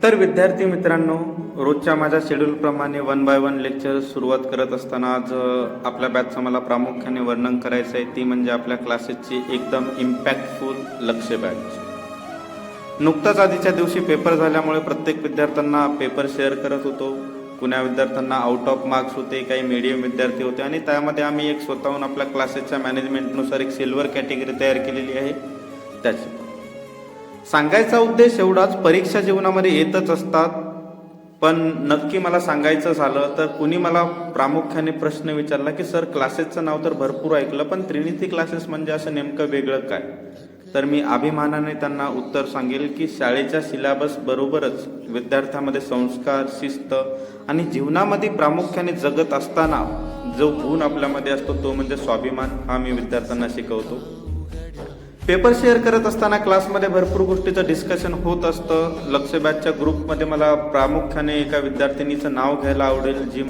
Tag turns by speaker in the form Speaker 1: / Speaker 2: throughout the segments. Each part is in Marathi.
Speaker 1: तर विद्यार्थी मित्रांनो, रोजच्या माझ्या शेड्यूलप्रमाणे 1 बाय 1 लेक्चर सुरुवात करत असताना आज आपल्या बॅचचं मला प्रामुख्याने वर्णन करायचं आहे, ती म्हणजे आपल्या क्लासेसची एकदम इम्पॅक्टफुल लक्ष्य बॅच. नुकताच आधीच्या दिवशी पेपर झाल्यामुळे प्रत्येक विद्यार्थ्यांना पेपर शेअर करत होतो. कुण्या विद्यार्थ्यांना आउट ऑफ मार्क्स होते, काही मीडियम विद्यार्थी होते आणि त्यामध्ये आम्ही एक स्वतःहून आपल्या क्लासेसच्या मॅनेजमेंटनुसार एक सिल्वर कॅटेगरी तयार केलेली आहे. त्याची सांगायचा उद्देश एवढाच, परीक्षा जीवनामध्ये येतच असतात, पण नक्की मला सांगायचं झालं तर कुणी मला प्रामुख्याने प्रश्न विचारला की सर, क्लासेसचं नाव तर भरपूर ऐकलं, पण त्रिनिती क्लासेस म्हणजे असं नेमकं वेगळं काय? तर मी अभिमानाने त्यांना उत्तर सांगेल की शाळेच्या सिलेबस बरोबरच विद्यार्थ्यामध्ये संस्कार, शिस्त आणि जीवनामध्ये प्रामुख्याने जगत असताना जो गुण आपल्यामध्ये असतो तो म्हणजे स्वाभिमान, हा मी विद्यार्थ्यांना शिकवतो. पेपर शेअर करत असताना क्लासमध्ये भरपूर गोष्टीचं डिस्कशन होत असतं. लक्ष बॅचच्या ग्रुपमध्ये मला प्रामुख्याने एका विद्यार्थिनीचं नाव घ्यायला आवडेल. जी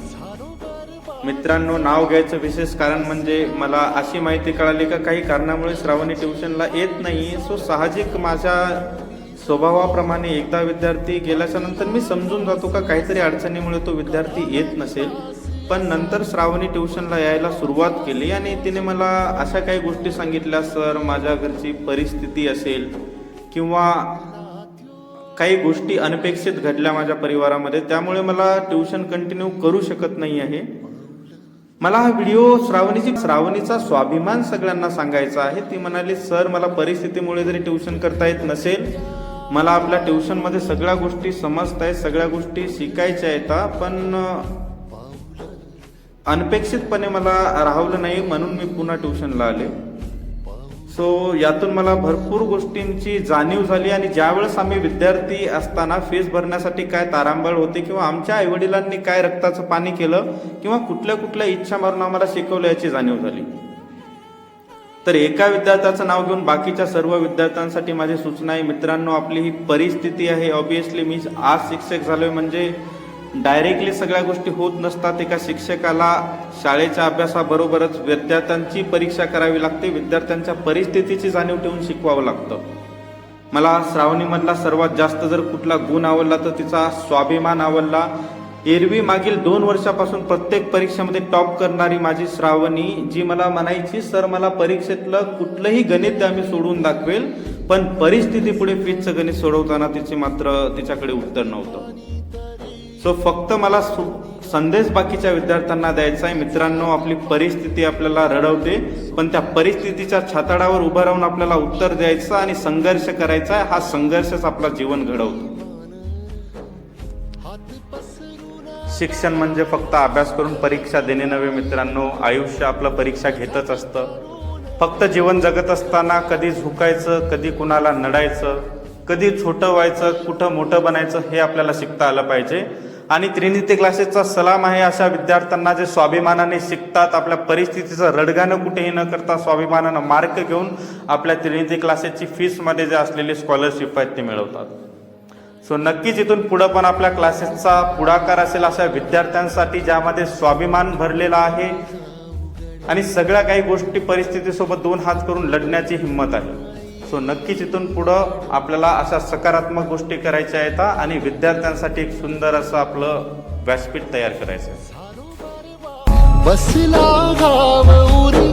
Speaker 1: मित्रांनो, नाव घ्यायचं विशेष कारण म्हणजे मला अशी माहिती कळाली का काही कारणामुळे श्रावणी ट्युशनला येत नाही. सो साहजिक माझ्या स्वभावाप्रमाणे एकदा विद्यार्थी गेल्याच्या नंतर मी समजून जातो का काहीतरी अडचणीमुळे तो विद्यार्थी येत नसेल. पण नंतर श्रावणी ट्युशनला यायला सुरुवात केली आणि तिने मला अशा काही गोष्टी सांगितल्या, सर माझ्या घरची परिस्थिती असेल किंवा काही गोष्टी अनपेक्षित घडल्या माझ्या परिवारामध्ये, त्यामुळे मला ट्युशन कंटिन्यू करू शकत नाही आहे. मला हा व्हिडिओ श्रावणीचा स्वाभिमान सगळ्यांना सांगायचा आहे. ती म्हणाली, सर मला परिस्थितीमुळे जरी ट्युशन करता येत नसेल, मला आपल्या ट्युशनमध्ये सगळ्या गोष्टी समजत आहेत, सगळ्या गोष्टी शिकायच्या येतात, पण अनपेक्षितपणे मला राहवलं नाही म्हणून मी पुन्हा ट्युशनला आले. सो यातून मला भरपूर गोष्टींची जाणीव झाली आणि ज्यावेळेस आम्ही विद्यार्थी असताना फीस भरण्यासाठी काय तारांबळ होते किंवा आमच्या आईवडिलांनी काय रक्ताचं पाणी केलं किंवा कुठल्या इच्छा मारून आम्हाला शिकवलं याची जाणीव झाली. तर एका विद्यार्थ्याचं नाव घेऊन बाकीच्या सर्व विद्यार्थ्यांसाठी माझी सूचना आहे. मित्रांनो, आपली ही परिस्थिती आहे. ऑब्विसली मी आज शिक्षक झालोय म्हणजे डायरेक्टली सगळ्या गोष्टी होत नसतात. एका शिक्षकाला शाळेच्या अभ्यासाबरोबरच विद्यार्थ्यांची परीक्षा करावी लागते, विद्यार्थ्यांच्या परिस्थितीची जाणीव ठेवून शिकवावं लागतं. मला श्रावणीमधला सर्वात जास्त जर कुठला गुण आवडला तर तिचा स्वाभिमान आवडला. एरवी मागील 2 वर्षापासून प्रत्येक परीक्षेमध्ये टॉप करणारी माझी श्रावणी, जी मला म्हणायची, सर मला परीक्षेतलं कुठलंही गणित आम्ही सोडून दाखवेल, पण परिस्थितीपुढे फीसचं गणित सोडवताना तिच्याकडे उत्तर नव्हतं. सो फक्त मला संदेश बाकीच्या विद्यार्थ्यांना द्यायचा आहे. मित्रांनो, आपली परिस्थिती आपल्याला रडवते, पण त्या परिस्थितीच्या छाताडावर उभं राहून आपल्याला उत्तर द्यायचं आणि संघर्ष करायचा आहे. हा संघर्षच आपलं जीवन घडवतो. शिक्षण म्हणजे फक्त अभ्यास करून परीक्षा देणे नव्हे मित्रांनो. आयुष्य आपलं परीक्षा घेतच असतं. फक्त जीवन जगत असताना कधी झुकायचं, कधी कुणाला नडायचं, कधी छोटं व्हायचं, कुठं मोठं बनायचं, हे आपल्याला शिकता आलं पाहिजे. आणि त्रिनिती क्लासेसचा सलाम आहे अशा विद्यार्थ्यांना जे स्वाभिमानाने शिकतात, आपल्या परिस्थितीचं रडगाणं कुठेही न करता स्वाभिमानानं मार्क घेऊन आपल्या त्रिनिती क्लासेसची फीसमध्ये जे असलेली स्कॉलरशिप आहेत ते मिळवतात. सो नक्कीच इथून पुढं पण आपल्या क्लासेसचा पुढाकार असेल अशा विद्यार्थ्यांसाठी ज्यामध्ये स्वाभिमान भरलेला आहे आणि सगळ्या काही गोष्टी परिस्थितीसोबत 2 हात करून लढण्याची हिंमत आहे. सो नक्कीच इथून पुढं आपल्याला अशा सकारात्मक गोष्टी करायच्या आहेत आणि विद्यार्थ्यांसाठी एक सुंदर असं आपलं व्यासपीठ तयार करायचं आहे.
Speaker 2: बसला गाव उरी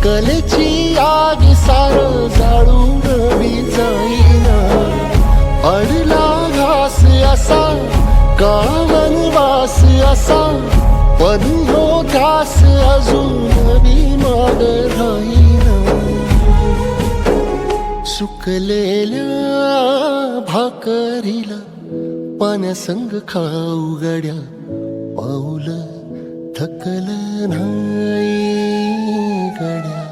Speaker 2: कलेची आग सार जाळून जाईना, अडला घास असा गावनवास असा, पण हो घास अजून बी माग राहीना. सुकलेल्या भाकरीला पाण्यासंग खाऊ गड्या, पाऊल थकलं नाही गड्या.